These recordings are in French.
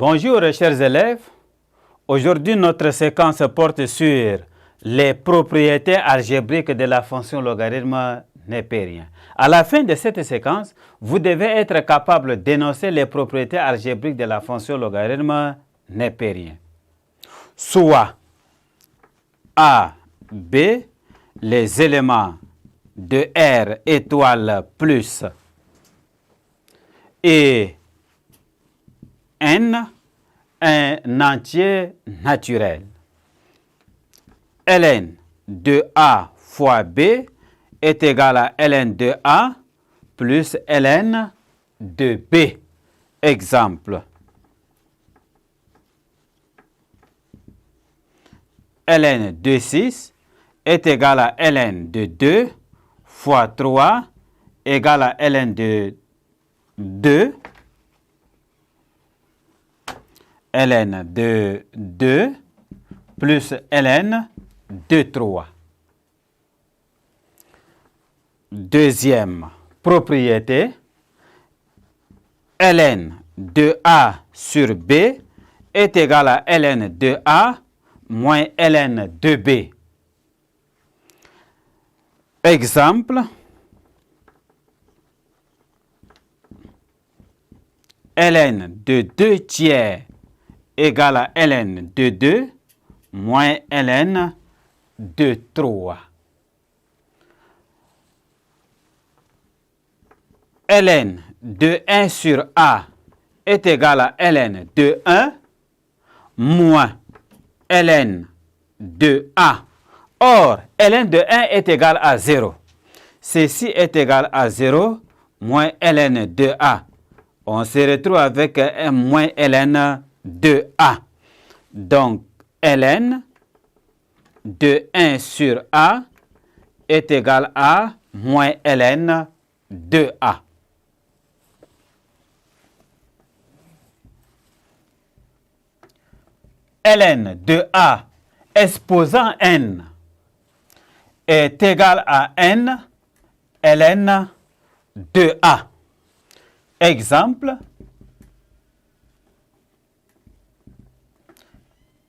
Bonjour chers élèves, aujourd'hui notre séquence porte sur les propriétés algébriques de la fonction logarithme népérien. À la fin de cette séquence, vous devez être capable d'énoncer les propriétés algébriques de la fonction logarithme népérien. Soit A, B, les éléments de R étoile plus et N, un entier naturel. Ln de A fois B est égal à ln de A plus ln de B. Exemple. Ln de 6 est égal à ln de 2 fois 3 égale à ln de 2. Ln de 2 plus ln de 3. Deuxième propriété, ln de A sur B est égal à ln de A moins ln de B. Exemple, ln de 2 tiers égale à ln de 2 moins ln de 3. Ln de 1 sur A est égal à ln de 1 moins ln de A. Or, ln de 1 est égal à 0. Ceci est égal à 0 moins ln de A. On se retrouve avec un moins ln de A. Donc, ln de 1 sur A est égal à moins ln de A. Ln de A exposant n est égal à n ln de A. Exemple,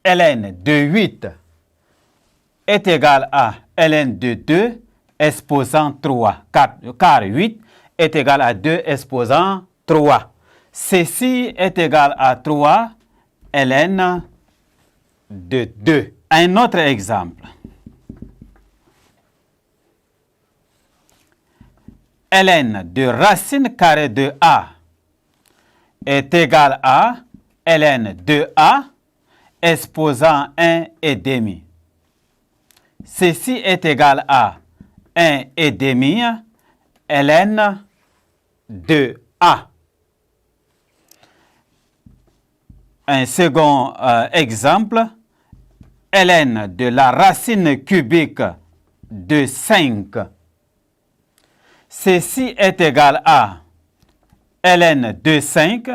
ln de 8 est égal à ln de 2 exposant 3, car 8 est égal à 2 exposant 3. Ceci est égal à 3 ln de 2. Un autre exemple. Ln de racine carrée de A est égal à ln de A exposant 1 et demi. Ceci est égal à 1 et demi ln de A. Un second exemple, ln de la racine cubique de 5. Ceci est égal à ln de 5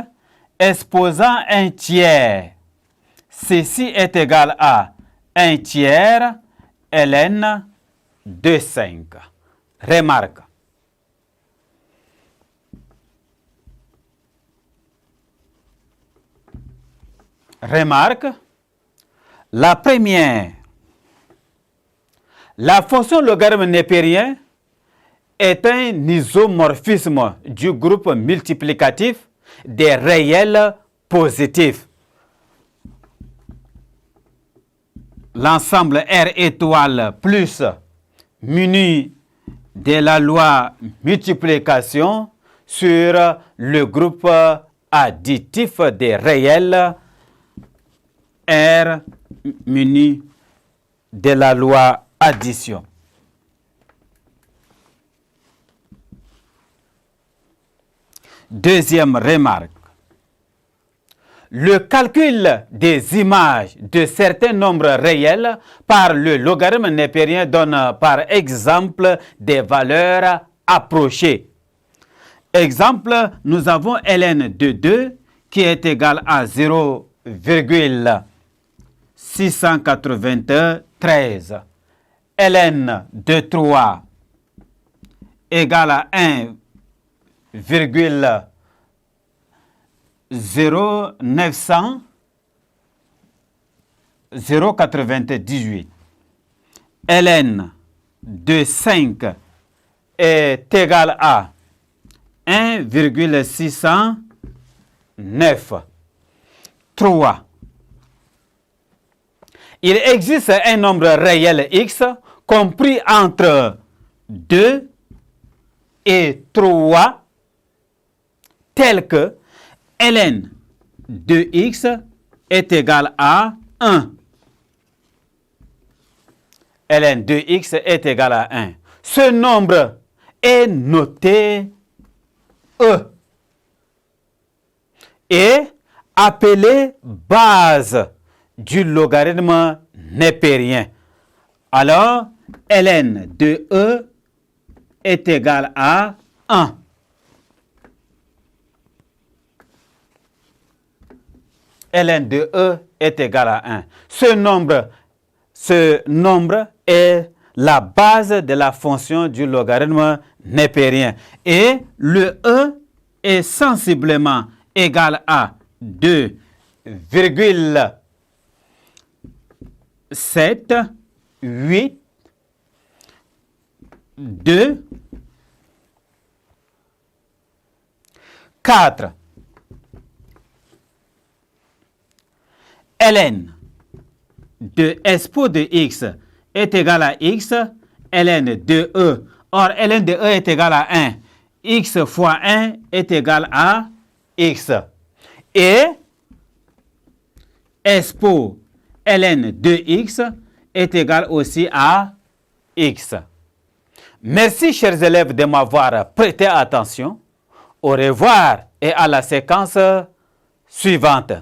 exposant 1 tiers. Ceci est égal à 1 tiers ln de 5. Remarque. Remarque. La première. La fonction logarithme népérien est un isomorphisme du groupe multiplicatif des réels positifs. L'ensemble R étoile plus muni de la loi multiplication sur le groupe additif des réels R muni de la loi addition. Deuxième remarque. Le calcul des images de certains nombres réels par le logarithme népérien donne par exemple des valeurs approchées. Exemple, nous avons ln de 2 qui est égal à 0,693. Ln de 3 égale à 1,693. 0,900 0,98. ln de 5 est égal à 1,609. 3. Il existe un nombre réel x compris entre 2 et 3 tel que ln de x est égal à 1. ln de x est égal à 1. Ce nombre est noté E et appelé base du logarithme népérien. Alors, ln de E est égal à 1. ln de E est égal à 1. Ce nombre est la base de la fonction du logarithme népérien. Et le E est sensiblement égal à 2,782 4. ln de expo de x est égal à x, ln de E. Or, ln de E est égal à 1. X fois 1 est égal à x. Et expo ln de x est égal aussi à x. Merci, chers élèves, de m'avoir prêté attention. Au revoir et à la séquence suivante.